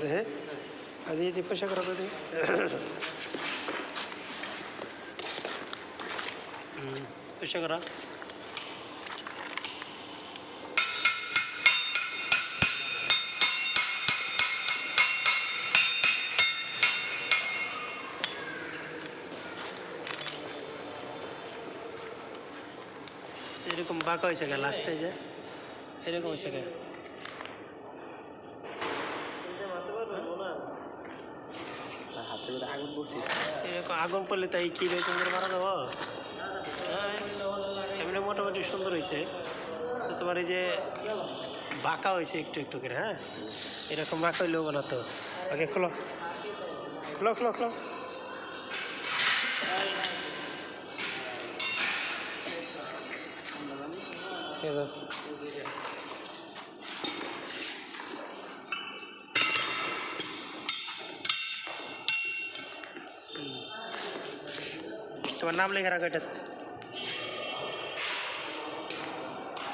হ্যাঁ দিয়ে দিয়ে পয়সা করা তো পয়সা করা এরকম বাঁকা হয়েছে গে লাস্টে যে এরকম হয়েছে গে এরকম আগুন পড়লে তাই কি রকম করে মারা দেবো এমনি মোটামুটি সুন্দর হয়েছে তো তোমার এই যে বাঁকা হয়েছে একটু একটু করে হ্যাঁ এরকম বাঁকা হইলেও না তো ওকে খোলো খোলো খোলো খোলো তোমার নাম লেখা রাখো এটা